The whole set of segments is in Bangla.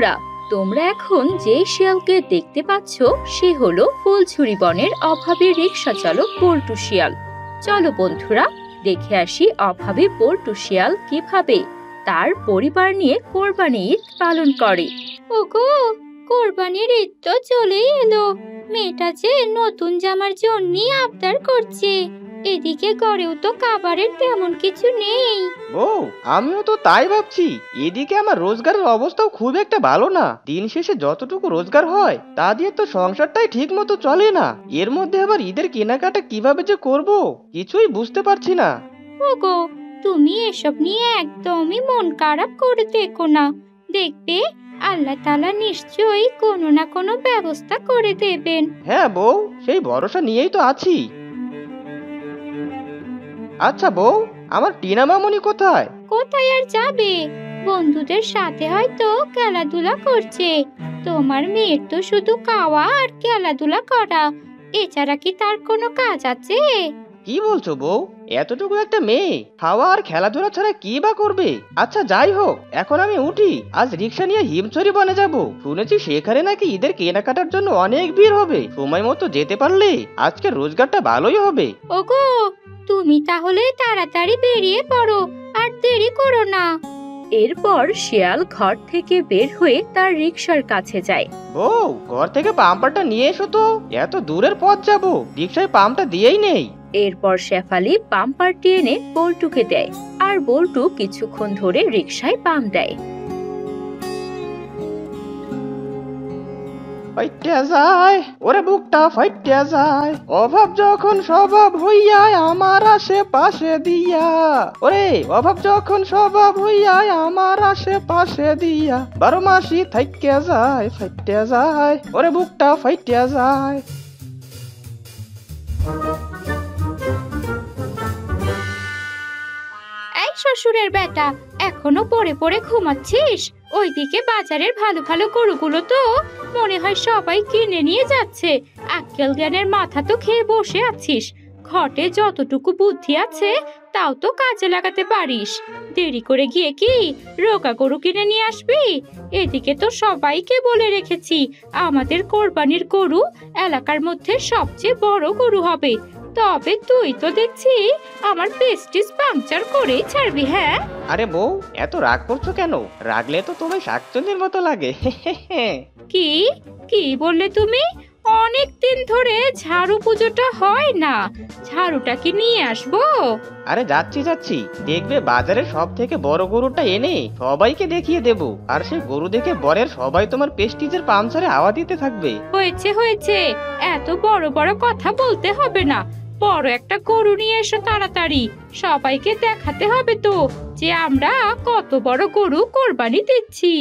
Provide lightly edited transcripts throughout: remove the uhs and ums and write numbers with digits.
বন্ধুরা, তোমরা এখন যে শিয়ালকে দেখতে পাচ্ছ সে হলো ফুলঝুরি বনের অভাবী রিকশা চালক বল্টু শিয়াল। চলো বন্ধুরা, দেখে আসি অভাবী বল্টু শিয়াল কিভাবে তার পরিবার নিয়ে কোরবানি ঈদ পালন করে। ওগো, কোরবানির ঈদ তো চলেই এলো। মেয়েটা যে নতুন জামার জন্য আবদার করছে, এদিকে ঘরেও তো খাবারের তেমন কিছু নেই। বউ, আমিও তো তাই ভাবছি। এদিকে আমার রোজগারের অবস্থাও খুব একটা ভালো না। দিন শেষে যতটুকু রোজগার হয় তা দিয়ে তো সংসারটাই ঠিক মতো চলে না। এর মধ্যে আবার ঈদের কেনাকাটা কিভাবে যে করব কিছুই বুঝতে পারছি না। ওগো, তুমি এসব নিয়ে একদমই মন খারাপ করে দেখো না। দেখবে আল্লাহ তাআলা নিশ্চয়ই কোনো না কোনো ব্যবস্থা করে দেবেন। হ্যাঁ বউ, সেই ভরসা নিয়েই তো আছি। আচ্ছা বউ, আমার টিনা মামুনি কোথায়? কোথায় আর যাবে? বন্ধুদের সাথে হয়তো খেলাধুলা করছে। তোমার মেয়ের তো শুধু খাওয়া আর খেলাধুলা করা, এছাড়া কি তার কোনো কাজ আছে? কি বলছো বউ? এতটুকু একটা মেয়ে খাওয়া আর খেলাধুলা ছাড়া কি বা করবে? আচ্ছা যাই হোক, এখন আমি উঠি। আজ রিক্সা নিয়ে হিমছড়ি বনে যাব। শুনেছি সেখানে নাকি ঈদের কেনাকাটার জন্য অনেক ভিড় হবে। সময় মতো যেতে পারলে আজকে রোজগারটা ভালোই হবে। ওগো, তুমি তাহলে তাড়াতাড়ি বেরিয়ে পড়ো, আর দেরি করো না। এরপর শিয়াল ঘর থেকে বের হয়ে তার রিকশার কাছে যায়। বউ, ঘর থেকে পাম্পারটা নিয়ে এসো তো। এত দূরের পথ যাব, রিক্সায় পাম্পটা দিয়েই নেই। এরপর শেফালি পাম্পারটি এনে বল্টুকে দেয়, আর বল্টু কিছুক্ষণ ধরে রিকশায় পাম্প দেয়। ফাইটে যায়, ওরে বুকটা ফাইটে যায়। অভাব যখন স্বভাব হইয়া আমার আশেপাশে দিয়া। ওরে অভাব যখন স্বভাব হইয়া আমার আশেপাশে দিয়া। 12 মাসই থাইকে যায়, ফাইটে যায়, ওরে বুকটা ফাইটে যায়। এই শ্বশুরের বেটা, এখনো পড়ে পড়ে ঘুমাচ্ছিস? ওইদিকে বাজারের ভালো ভালো গরুগুলো তো মনে হয় সবাই কিনে নিয়ে যাচ্ছে। আক্কেল জ্ঞানের মাথা তো খেয়ে বসে আছিস। ঘটে যতটুকু বুদ্ধি আছে তাও তো কাজে লাগাতে পারিস। দেরি করে গিয়ে কি রোগা গরু কিনে নিয়ে আসবি? এদিকে তো সবাইকে বলে রেখেছি আমাদের কোরবানির গরু এলাকার মধ্যে সবচেয়ে বড় গরু হবে। তবে তুই তো দেখছি আমার প্রেস্টিজ পাংচার করেই ছাড়বি। হ্যাঁ, আরে বউ, এত রাগ করছো কেন? রাগলে তো তোমায় শাকচুন্নির মতো লাগে। কি কি বললে তুমি? অনেক দিন ধরে ঝাড়ু পুজোটা হয় না, ঝাড়ুটা কি নিয়ে আসবো? আরে যাচ্ছি যাচ্ছি, দেখবে বাজারের সব থেকে বড় গরুটা এনে সবাইকে দেখিয়ে দেব। আর সেই গরু দেখে বরের সবাই তোমার পেস্টিজের পাঞ্চারে হাওয়া দিতে থাকবে। হয়েছে হয়েছে, এত বড় বড় কথা বলতে হবে না। বড় একটা গরু নিয়ে এসো তাড়াতাড়ি। সবাইকে দেখাতে হবে তো যে আমরা কত বড় গরু কোরবানি দিচ্ছি।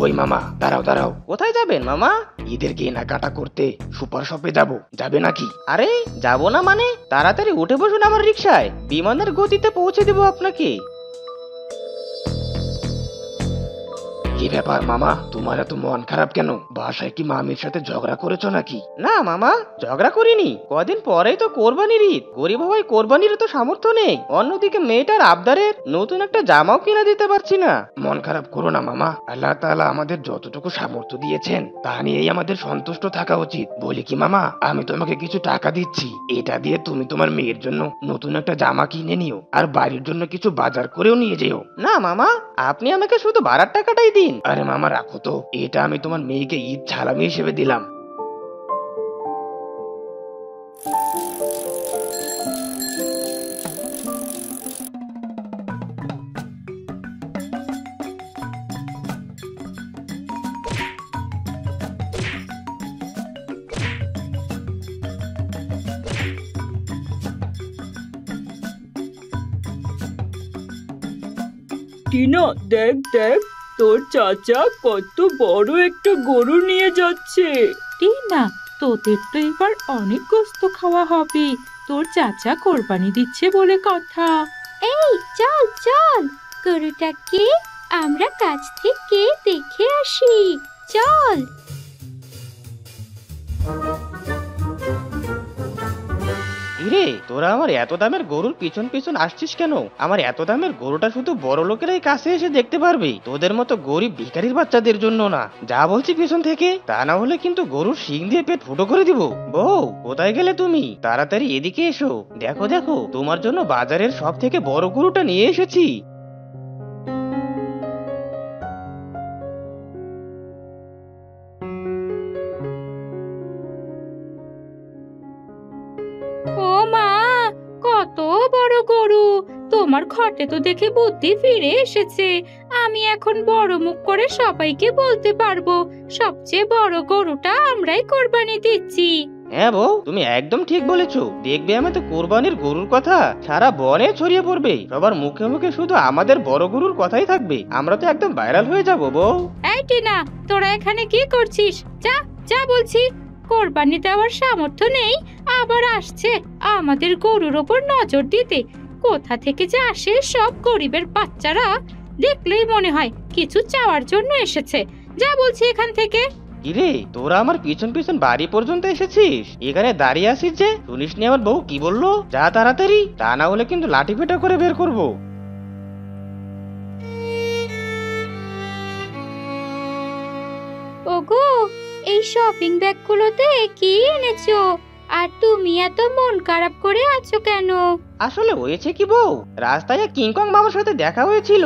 ওই মামা, দাঁড়াও দাঁড়াও। কোথায় যাবেন মামা? ঈদের কেনাকাটা করতে সুপার শপে যাব, যাবে নাকি? আরে যাবো না মানে? তাড়াতাড়ি উঠে বসুন আমার রিক্সায়, বিমানের গতিতে পৌঁছে দেবো আপনাকে। কি ব্যাপার মামা, তোমার এত মন খারাপ কেন? বাসায় কি মামির সাথে ঝগড়া করেছো নাকি? না মামা, ঝগড়া করিনি। কদিন পরেই তো কোরবানির ঈদ। গরিব হওয়ায় কোরবানির তো সামর্থ্য নেই। অন্যদিকে মেয়েটার আবদারের নতুন একটা জামাও কিনে দিতে পারছি না। মন খারাপ করো না মামা, আল্লাহ তাআলা আমাদের যতটুকু সামর্থ্য দিয়েছেন তা নিয়েই আমাদের সন্তুষ্ট থাকা উচিত। বলি কি মামা, আমি তোমাকে কিছু টাকা দিচ্ছি। এটা দিয়ে তুমি তোমার মেয়ের জন্য নতুন একটা জামা কিনে নিও, আর বাড়ির জন্য কিছু বাজার করেও নিয়ে যেও। না মামা, আপনি আমাকে শুধু ভাড়ার টাকাটাই দিন। আরে মামা রাখো তো, এটা আমি তোমার মেয়েকে ঈদ সালামি হিসেবে দিলাম। টিনা, দেখ দেখ, তোর চাচা কত বড় একটা গরু নিয়ে যাচ্ছে। টিনা, তোদের তো এবার অনেক গোস্ত খাওয়া হবে। তোর চাচা কোরবানি দিচ্ছে বলে কথা। এই চল চল, গরুটাকে আমরা কাছ থেকে দেখে আসি। চল। কিরে, তোরা আমার এত দামের গরুর পিছন পিছন আসছিস কেন? আমার এত দামের গরুটা শুধু বড় লোকেরাই কাছে এসে দেখতে পারবে, তোদের মতো গরিব ভিখারির বাচ্চাদের জন্য না। যা বলছি পিছন থেকে, তা না হলে কিন্তু গরুর শিং দিয়ে পেট ফুটো করে দিব। বউ, কোথায় গেলে তুমি? তাড়াতাড়ি এদিকে এসো। দেখো দেখো, তোমার জন্য বাজারের সব থেকে বড় গরুটা নিয়ে এসেছি। ও মা, কত বড় গরু! তোমার ঘটে তো দেখে বুদ্ধি ফিরে এসেছে। আমি এখন বড় মুখ করে সবাইকে বলতে পারবো সবচেয়ে বড় গরুটা আমরাই কোরবানি দিচ্ছি। হ্যাঁ বউ, তুমি একদম ঠিক বলেছো। দেখবে আমি তো কোরবানির গরুর কথা সারা বনে ছড়িয়ে পড়বে, সবার মুখে মুখে শুধু আমাদের বড় গরুর কথাই থাকবে। আমরা তো একদম ভাইরাল হয়ে যাব বউ। এই টিনা, তোরা এখানে কি করছিস? যা যা বলছি। কোরবানি দেওয়ার সামর্থ্য নেই, আবার আসছে আমাদের গরুর ওপর নজর দিতে। কোথা থেকে যে আসে সব গরিবের বাচ্চারা, দেখলেই মনে হয় কিছু চাওয়ার জন্য এসেছে। যা বলছি এখান থেকে। কিরে, তোরা আমার পিছন পিছন বাড়ি পর্যন্ত এসেছিস? এখানে দাঁড়িয়ে আছিস যে? শুনিসনি আমার বউ কি বললো? যা তাড়াতাড়ি, তা না হলে কিন্তু লাঠি পেটা করে বের করবো। ওগো, এই শপিং ব্যাগগুলোতে কি এনেছো? আর তুমি এত মন খারাপ করে আছো কেন? আসলে হয়েছে কি বউ, রাস্তায় এক কিংকং মামার সাথে দেখা হয়েছিল।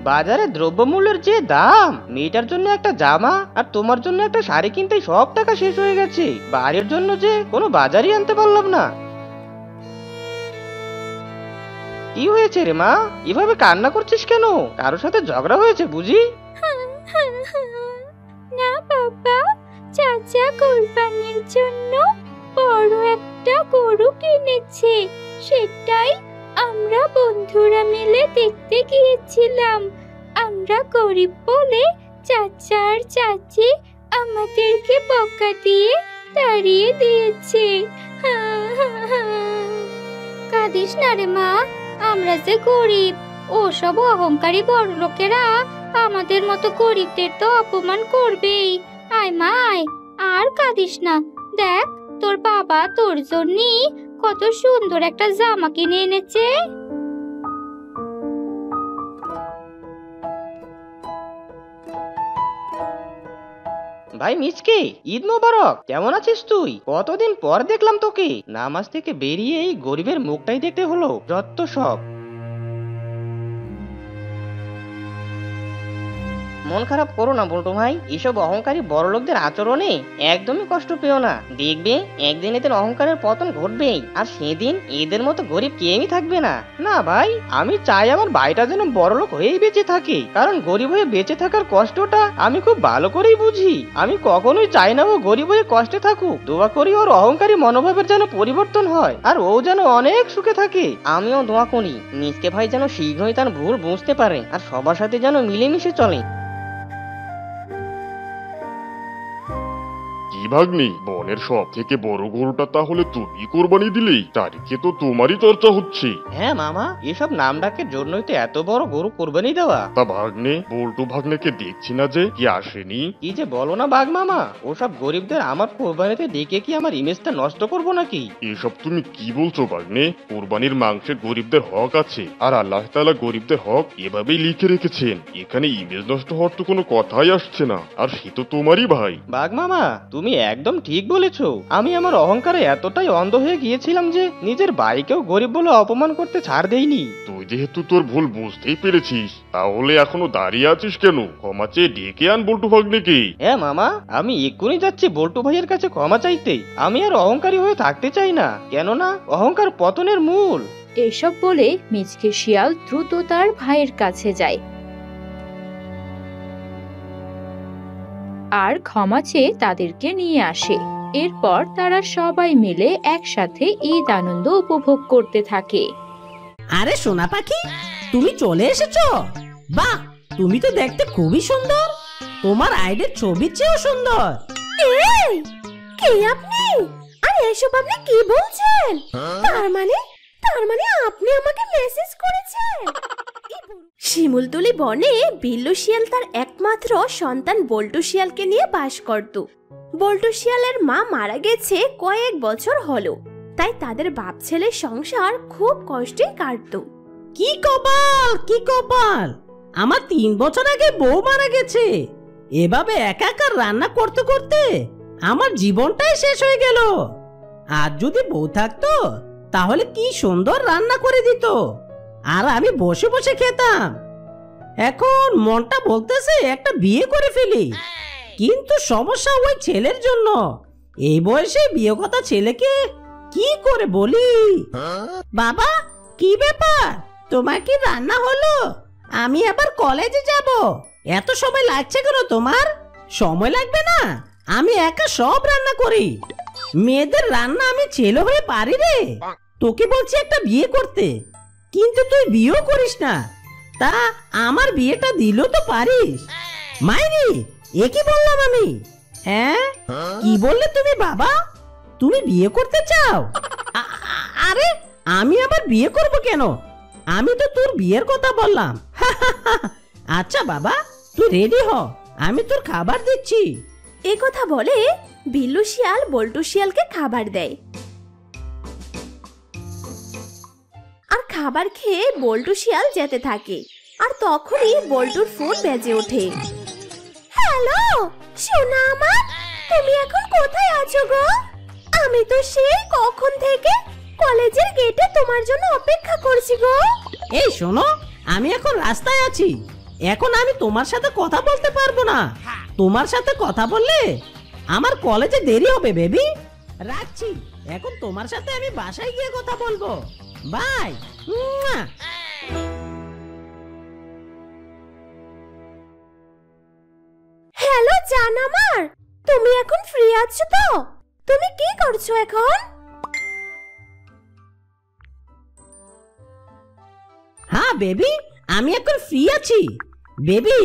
বাজারে দ্রব্যমূল্যের যে দাম, মেয়েটার জন্য একটা জামা আর তোমার জন্য একটা শাড়ি কিনতে সব টাকা শেষ হয়ে গেছে। বাড়ির জন্য যে কোনো বাজারই আনতে পারলাম না। কি হয়েছে রে মা, এভাবে কান্না করছিস কেন? কারোর সাথে ঝগড়া হয়েছে বুঝি? না বাবা, চাচা কোরবানির জন্য বড় একটা গরু কিনেছে, সেটাই আমরা বন্ধুরা মিলে দেখতে গিয়েছিলাম। আমরা গরিব বলে চাচা আর চাচি আমাদেরকে বকা দিয়ে তাড়িয়ে দিয়েছে। কাঁদিস না রে মা, আমরা যে গরিব, ওসব অহংকারী বড় লোকেরা আমাদের মতো গরিবদের তো অপমান করবেই। আয় মা আয়, আর কাঁদিস না। দেখ, তোর বাবা তোর জন্য কত সুন্দর একটা জামা কিনে এনেছে। ভাই মিচকে, ঈদ মোবারক। কেমন আছিস তুই? কতদিন পর দেখলাম তোকে। নামাজ থেকে বেরিয়ে এই গরিবের মুখটাই দেখতে হলো, যত সব। মন খারাপ করো না বল্টু ভাই, এসব অহংকারী বড় লোকদের আচরণে একদমই কষ্ট পেও না। দেখবে একদিন এদের অহংকারের পতন ঘটবেই, আর সেদিন এদের মতো গরিব কেউই থাকবে না। না ভাই, আমি চাই আমার ভাইটা যেন বড় লোক হয়েই বেঁচে থাকে, কারণ গরিব হয়ে বেঁচে থাকার কষ্টটা আমি খুব ভালো করেই বুঝি। আমি কখনোই চাই না ও গরিব হয়ে কষ্টে থাকুক। দোয়া করি ওর অহংকারী মনোভাবের যেন পরিবর্তন হয়, আর ও যেন অনেক সুখে থাকে। আমিও দোয়া করি মিচকে ভাই যেন শীঘ্রই তার ভুল বুঝতে পারে, আর সবার সাথে যেন মিলেমিশে চলে। কি ভাগ্নি, বনের সব থেকে বড় গরুটা তাহলে তুমি কোরবানি দিলেই? তারিখে তো তোমারই চর্চা হচ্ছে। হ্যাঁ মামা, এসব নাম ডাকের জন্যই তো এত বড় গরু কোরবানি দেওয়া। তা ভাগ্নে, বল্টু ভাগ্নেকে দেখছি না যে, কি আসেনি? কি যে বলো না বাঘ মামা, ওসব গরিবদের আমার কোরবানিতে ডেকে কি আমার ইমেজটা নষ্ট করবো নাকি? এসব তুমি কি বলছো ভাগ্নে? কোরবানির মাংসে গরিবদের হক আছে, আর আল্লাহ তাআলা গরিবদের হক এভাবেই লিখে রেখেছেন। এখানে ইমেজ নষ্ট হওয়ার তো কোনো কথাই আসছে না, আর সে তো তোমারই ভাই। বাঘ মামা, তুমি একদম ঠিক বলেছো। আমি আমার অহংকারে এতটাই অন্ধ হয়ে গিয়েছিলাম যে নিজের ভাইকেও গরিব বলে অপমান করতে ছাড় দেইনি। তুই যেহেতু তোর ভুল বুঝতেই পেরেছিস, তাহলে এখনো দাঁড়িয়ে আছিস কেন? ক্ষমা চেয়ে ডেকে আন বল্টু ভাগ্নেকে। হ্যাঁ মামা, আমি এক্ষুনি যাচ্ছি বল্টু ভাইয়ের কাছে ক্ষমা চাইতে। আমি আর অহংকারী হয়ে থাকতে চাই না, কেননা অহংকার পতনের মূল। এসব বলে মিচকে শিয়াল দ্রুত তার ভাইয়ের কাছে যায় আর ক্ষমা চেয়ে তাদেরকে নিয়ে আসে। এরপর তারা সবাই মিলে একসাথে ঈদ আনন্দ উপভোগ করতে থাকে। আরে সোনা পাখি, তুমি চলে এসেছো? বাহ, তুমি তো দেখতে খুবই সুন্দর। তোমার আইডির ছবির চেয়েও সুন্দর। এই, কে আপনি? আর এসব আপনি কি বলছেন? তার মানে আপনি আমাকে মেসেজ করেছেন? শিমুলতলি বনে বিল্লু শিয়াল তার একমাত্র সন্তান বল্টু শিয়ালকে নিয়ে বাস করত। বল্টু শিয়ালের মা মারা গেছে কয়েক বছর হলো, তাই তাদের বাপ ছেলের সংসার খুব কষ্টে কাটতো। কি কপাল, কি কপাল! আমার 3 বছর আগে বউ মারা গেছে। এভাবে একা একা রান্না করতে করতে আমার জীবনটাই শেষ হয়ে গেল। আর যদি বউ থাকতো তাহলে কি সুন্দর রান্না করে দিত, আর আমি বসে বসে খেতাম। এখন মনটা বলতেছে একটা বিয়ে করে ফেলি, কিন্তু সমস্যা ওই ছেলের জন্য। এই বয়সে বিয়ে কথা ছেলেকে কি করে বলি? বাবা, কি ব্যাপার? তোমার কি রান্না হলো? আমি আবার কলেজে যাব। এত সময় লাগছে কেন তোমার? সময় লাগবে না, আমি একা সব রান্না করি। মেয়েদের রান্না আমি ছেলে হয়ে পারি রে। তোকে বলছি একটা বিয়ে করতে, কিন্তু তুই বিয়েও করিস না। তা আমার বিয়েটা দিলেও তো পারিস। মাইরি, এ কি বললাম আমি? হ্যাঁ, কি বললে তুমি বাবা? তুমি বিয়ে করতে চাও? আরে আমি আবার বিয়ে করব কেন? আমি তো তোর বিয়ের কথা বললাম। আচ্ছা বাবা, তুই রেডি হ, আমি তোর খাবার দিচ্ছি। এ কথা বলে বিল্লু শিয়াল বল্টু শিয়ালকে খাবার দেয়। আর খাবার খেয়ে বল্টু শিয়াল যেতে থাকে। আর তখনই বল্টুর ফোন বেজে ওঠে। হ্যালো সোনা আমার, তুমি এখন কোথায় আছো গো? আমি তো সেই কখন থেকে কলেজের গেটে তোমার জন্য অপেক্ষা করছি গো। এই শোনো, আমি এখন রাস্তায় আছি। এখন আমি তোমার সাথে কথা বলতে পারবো না। তোমার সাথে কথা বললে আমার কলেজে দেরি হবে বেবি। রাখছি, এখন তোমার সাথে আমি বাসায় গিয়ে কথা বলবো। বাই। হ্যালো জান আমার, তুমি এখন ফ্রি আছো তো? তুমি কি করছো এখন? হ্যাঁ বেবি, আমি এখন ফ্রি আছি। বেবি,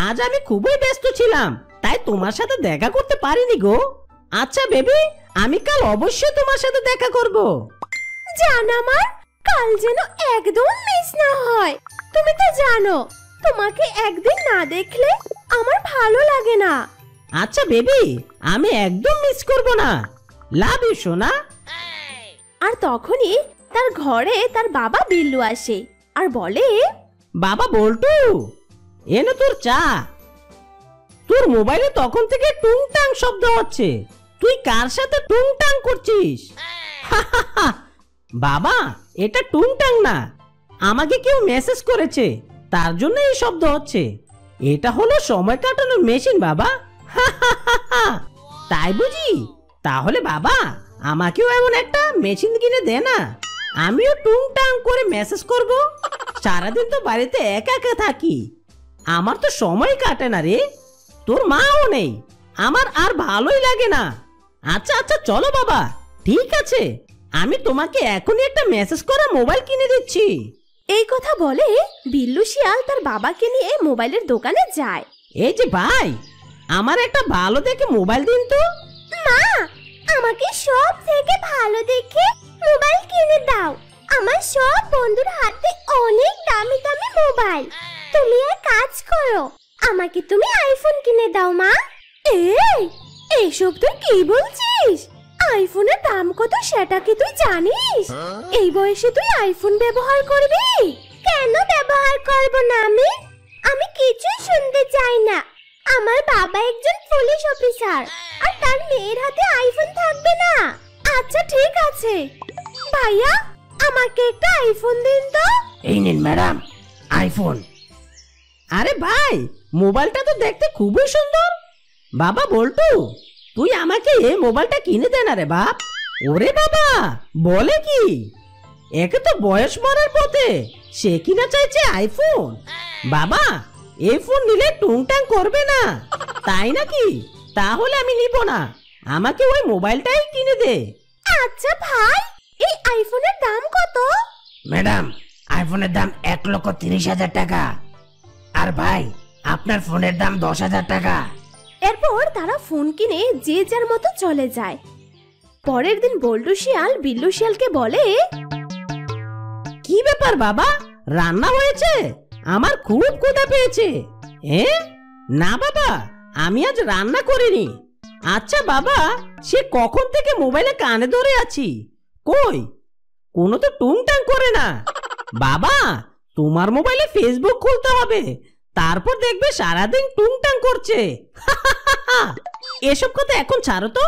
আজ আমি খুবই ব্যস্ত ছিলাম, তাই তোমার সাথে দেখা করতে পারিনি গো। আচ্ছা বেবি, আমি কাল অবশ্যই তোমার সাথে দেখা করব। জান আমার, কাল যেন একদম মিস না হয়। তুমি তো জানো তোমাকে একদিন না দেখলে আমার ভালো লাগে না। আচ্ছা বেবি, আমি একদম মিস করব না। লাভ ইউ সোনা। আর তখনই তার ঘরে তার বাবা বিল্লু আসে আর বলে, বাবা বল্টু, এনে তোর চা। তোর মোবাইলে তখন থেকে টুংটাং শব্দ হচ্ছে, তুই কার সাথে টুংটাং করছিস? বাবা, এটা টুংটাং না, আমাকে কেউ মেসেজ করেছে, তার জন্য এই শব্দ হচ্ছে। এটা হলো সময় কাটানোর মেশিন বাবা। তাই বুঝি? তাহলে বাবা আমাকেও এমন একটা মেশিন কিনে দে না, আমিও টুংটাং করে মেসেজ করব। সারাদিন তো বাড়িতে একা একা থাকি, আমার তো সময় কাটে না রে। তোর মাও নেই, আমার আর ভালোই লাগে না। আচ্ছা আচ্ছা চলো বাবা, ঠিক আছে, আমি তোমাকে এখনই একটা মেসেজ করা মোবাইল কিনে দিচ্ছি। এই কথা বলে বিল্লু শিয়াল তার বাবাকে নিয়ে মোবাইলের দোকানে যায়। এই যে ভাই, আমার একটা ভালো দেখে মোবাইল দিন তো। মা, আমাকে সব থেকে ভালো দেখে মোবাইল কিনে দাও। আমার সব বন্ধুর হাতে অনেক দামি দামি মোবাইল। তুমি এক কাজ করো, আমাকে তুমি আইফোন কিনে দাও মা। এইসব তুই কি বলছিস? আইফোনের দাম কত সেটা কি তুই জানিস? এই বয়সে তুই আইফোন ব্যবহার করবি? কেন ব্যবহার করব না আমি? আমি কিছুই শুনতে চাই না। আমার বাবা একজন পুলিশ অফিসার, আর তার মেয়ের হাতে আইফোন থাকবে না। আচ্ছা ঠিক আছে ভাইয়া, আমাকে একটা আইফোন দিন তো। এই নিন ম্যাডাম, আইফোন। আরে ভাই, মোবাইলটা তো দেখতে খুবই সুন্দর। বাবা বল্টু, তুই আমাকে এই মোবাইলটা কিনে দে না রে বাপ। ওরে বাবা, বলে কি? একে তো বয়স মরার পথে, সে কিনা চাইছে আইফোন। বাবা, এই ফোন নিলে টুংটাং করবে না, তাই নাকি? তাহলে আমি নিব না, আমাকে ওই মোবাইলটাই কিনে দে। আচ্ছা ভাই, এই আইফোনের দাম কত? ম্যাডাম, আইফোনের দাম 1,30,000 টাকা। আর ভাই, আপনার ফোনের দাম 10,000 টাকা। এরপর তারা ফোন কিনে যে যার মতো চলে যায়। পরের দিন বল্টু শিয়াল বিল্লু শিয়ালকে বলে, কি ব্যাপার বাবা, রান্না হয়েছে? আমার খুব ক্ষুধা পেয়েছে। না বাবা, আমি আজ রান্না করিনি। আচ্ছা বাবা, সে কখন থেকে মোবাইলে কানে ধরে আছি, কই কোনো তো টুংটাং করে না। বাবা, তোমার মোবাইলে ফেসবুক খুলতে হবে, তারপর দেখবে সারাদিন টুংটাং করছে। এসব কথা এখন ছাড়ো তো,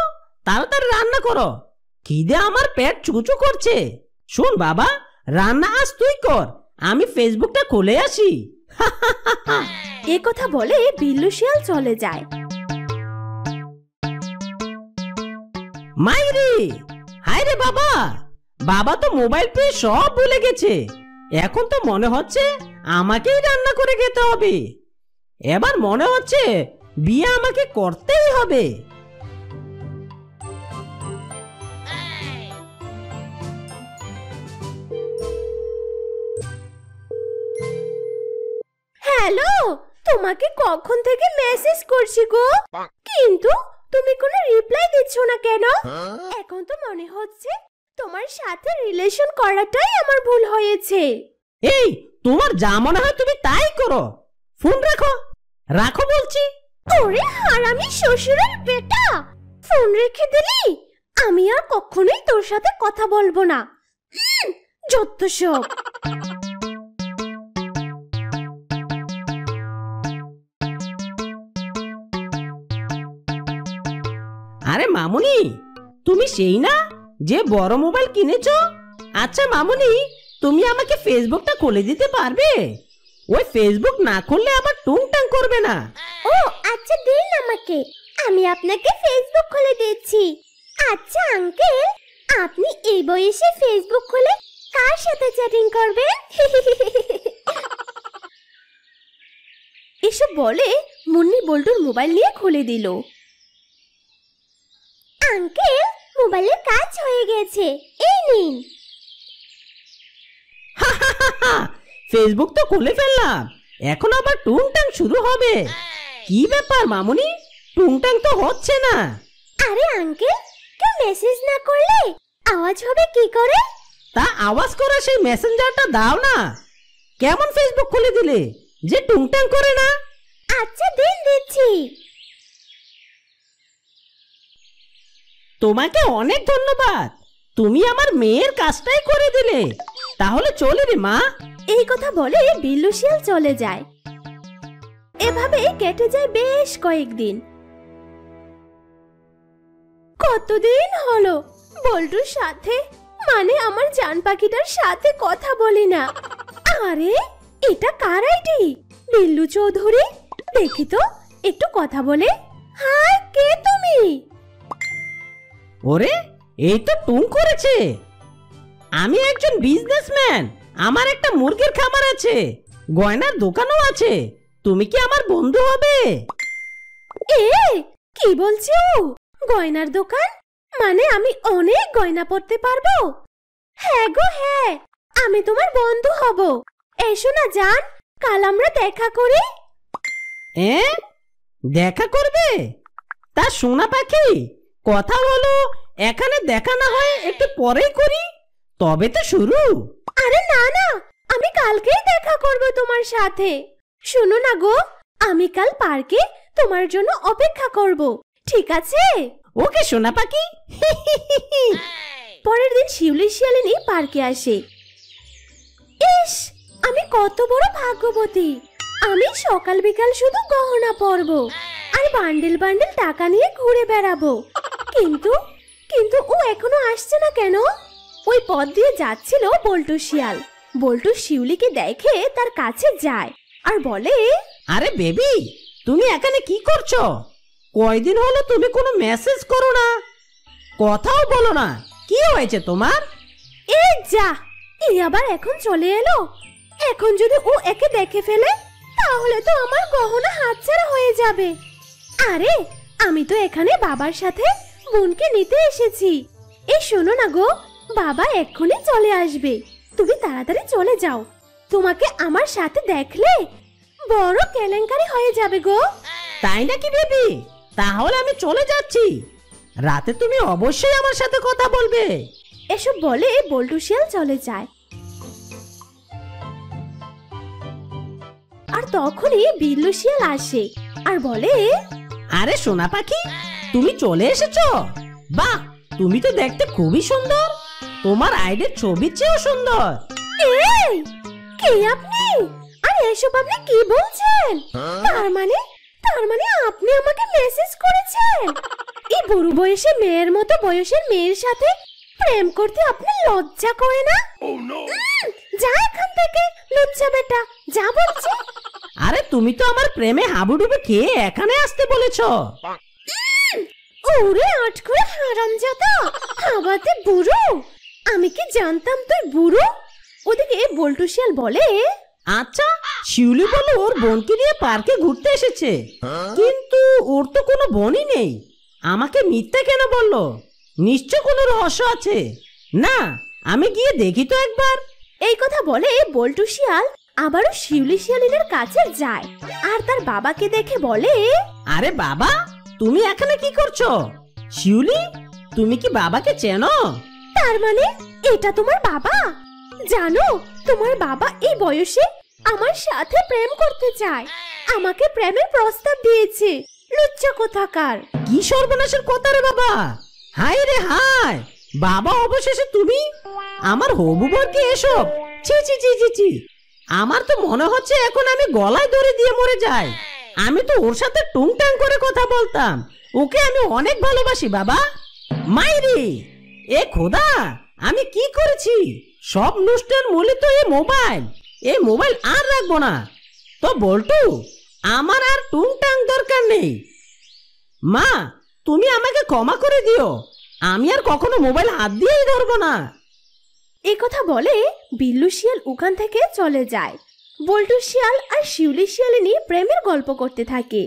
তাড়াতাড়ি রান্না করো, খিদে আমার পেট চুচু করছে। শোন বাবা, রান্না আজ তুই কর, আমি ফেসবুকটা খুলে আসি। এ কথা বলে বিল্লু শিয়াল চলে যায়। মাইরি, হায় রে বাবা, বাবা তো মোবাইল পেয়ে সব ভুলে গেছে। এখন তো মনে হচ্ছে আমাকেই রান্না করে খেতে হবে। এবার মনে হচ্ছে বিয়ে আমাকে করতেই হবে। হ্যালো, তোমাকে কখন থেকে মেসেজ করছি গো, কিন্তু তুমি কোনো রিপ্লাই দিচ্ছ না কেন? এখন তো মনে হচ্ছে তোমার সাথে রিলেশন করাটাই আমার ভুল হয়েছে। এই, তোমার যা মনে হয় তুমি তাই করো, ফোন রাখো, রাখো বলছি। ওরে হারামি শ্বশুরের বেটা, ফোন রেখে দিলি? আমি আর কখনোই তোর সাথে কথা বলবো না। যত সব। আরে মামুনি, তুমি সেই না যে বড় মোবাইল কিনেছো? আচ্ছা মামুনি, তুমি আমাকে ফেসবুকটা খুলে দিতে পারবে? ওই ফেসবুক না খুললে আবার টুংটাং করবে না। ও আচ্ছা, দিন আমাকে, আমি আপনাকে ফেসবুক খুলে দিচ্ছি। আচ্ছা আঙ্কেল, আপনি এই বয়সে ফেসবুক খুলে কার সাথে চ্যাটিং করবেন? এসব বলে মুন্নি বল্টুর মোবাইল নিয়ে খুলে দিল। আঙ্কেল, মোবাইলের কাজ হয়ে গেছে, এই নিন। ফেসবুক তো খুলে ফেললাম, এখন আবার টুংটাং শুরু হবে। কি ব্যাপার মামুনি, টুংটাং তো হচ্ছে না। আরে আঙ্কেল, কেউ মেসেজ না করলে আওয়াজ হবে কি করে? তা আওয়াজ করে সেই মেসেঞ্জারটা দাও না। কেমন ফেসবুক খুলে দিলে যে টুংটাং করে না? আচ্ছা দিন, দিচ্ছি। তোমাকে অনেক ধন্যবাদ, তুমি আমার মেয়ের কাজটাই করে দিলে। তাহলে চলে রে মা। এই কথা বলে বিল্লু শিয়াল চলে যায়। এভাবে কেটে যায় বেশ কয়েকদিন। কতদিন হলো বল্টুর সাথে, মানে আমার জান পাখিটার সাথে কথা বলি না। আরে এটা কার আইডি? বিল্লু চৌধুরী, দেখি তো একটু কথা বলে। হাই, কে তুমি? ওরে, এই তো টুং করেছে। আমি একজন বিজনেসম্যান, আমার একটা মুরগির খামার আছে, গয়নার দোকানও আছে। তুমি কি আমার বন্ধু হবে? এ কি বলছো? গয়নার দোকান? মানে আমি অনেক গয়না পরতে পারবো? হ্যাঁ গো হ্যাঁ, আমি তোমার বন্ধু হব। এসো না জান, কাল আমরা দেখা করি। দেখা করবে? তা সোনা পাখি, কথা হলো এখানে দেখা না হয় একটু পরেই করি, তবে তো শুরু। আরে না না, আমি কালকেই দেখা করব তোমার সাথে। শোনো না গো, আমি কাল পার্কে তোমার জন্য অপেক্ষা করব, ঠিক আছে? ওকে সোনা পাখি। পরের দিন শিউলি শিয়ালিনী পার্কে আসে। ইস, আমি কত বড় ভাগ্যবতী, আমি সকাল বিকাল শুধু গহনা পরবো আর বান্ডেল বান্ডেল টাকা নিয়ে ঘুরে বেড়াবো। কিন্তু কিন্তু ও এখনো আসছে না কেন? ওই পথ দিয়ে যাচ্ছিল বল্টু শিয়াল। বল্টু শিউলিকে দেখে তার কাছে যায় আর বলে, আরে বেবি, তুমি এখানে কি করছো? কয়দিন হলো তুমি কোনো মেসেজ করো না, কথাও বলো না, কি হয়েছে তোমার? এই যা, এই আবার এখন চলে এলো। এখন যদি ও একে দেখে ফেলে তাহলে তো আমার গহনা হাতছাড়া হয়ে যাবে। আরে আমি তো এখানে বাবার সাথে বোনকে নিতে এসেছি। এই শোনো না গো, বাবা এক্ষুনি চলে আসবে, তুমি তাড়াতাড়ি চলে যাও। তোমাকে আমার সাথে দেখলে বড় কেলেঙ্কারি হয়ে যাবে গো। তাই নাকি বেবি? তাহলে আমি চলে যাচ্ছি, রাতে তুমি অবশ্যই আমার সাথে কথা বলবে। এসব বলে বল্টু শিয়াল চলে যায়। তখনই বিল্লু শিয়াল আসে আর বলে, আরে সোনা পাখি, তুমি চলে এসেছো? বাহ, তুমি তো দেখতে খুবই সুন্দর। তোমার আইডির ছবির চেয়েও সুন্দর। এই, কে আপনি? আর এসব আপনি কি বলছেন? তার মানে আপনি আমাকে মেসেজ করেছেন? এই বুড়ো বয়সে মেয়ের মতো বয়সের মেয়ের সাথে প্রেম করতে আপনার লজ্জা করে না? যা এখান থেকে, লজ্জা বেটা, যা বলছি। আরে তুমি তো আমার প্রেমে হাবুডুবু খেয়ে এখানে আসতে বলেছো। ওরে আটকরে হারামজাদা, হাবাতে বুড়ো! আমি কি জানতাম তুই বুড়ো? ওদিকে বল্টু শিয়াল বলে, আচ্ছা, শিউলি বলে ওর বোনকে নিয়ে পার্কে ঘুরতে এসেছে, কিন্তু ওর তো কোনো বোনই নেই। আমাকে মিথ্যা কেন বললো? নিশ্চয় কোনো রহস্য আছে। না, আমি গিয়ে দেখি তো একবার। এই কথা বলে বল্টু শিয়াল আবারও শিউলি শিয়ালিনের কাছে যায় আর তার বাবাকে দেখে বলে, আরে বাবা, তুমি এখানে কি করছো? শিউলি, তুমি কি বাবাকে চেনো? তার মানে এটা তোমার বাবা? জানো, তোমার বাবা এই বয়সে আমার সাথে প্রেম করতে চায়, আমাকে প্রেমের প্রস্তাব দিয়েছে। লজ্জা কোথাকার! কি সর্বনাশের কথা রে বাবা! হায় রে হায়, বাবা অবশেষে তুমি আমার হবু বরকে এসব! ছি ছি ছি ছি ছি, আমার তো মনে হচ্ছে এখন আমি গলায় দড়ি দিয়ে মরে যাই। আমি তো ওর সাথে টুংটাং করে কথা বলতাম, ওকে আমি অনেক ভালোবাসি বাবা। মাইরি, এ খোদা, আমি কি করেছি? সব নষ্টের মূলে তো এই মোবাইল আর রাখবো না। তো বল্টু, আমার আর টুংটাং দরকার নেই। মা, তুমি আমাকে ক্ষমা করে দিও, আমি আর কখনো মোবাইল হাত দিয়েই ধরবো না। এই কথা বলে বিল্লু শিয়াল ওখান থেকে চলে যায়। বল্টু শিয়াল আর শিউলি শিয়ালিনী প্রেমের গল্প করতে থাকে।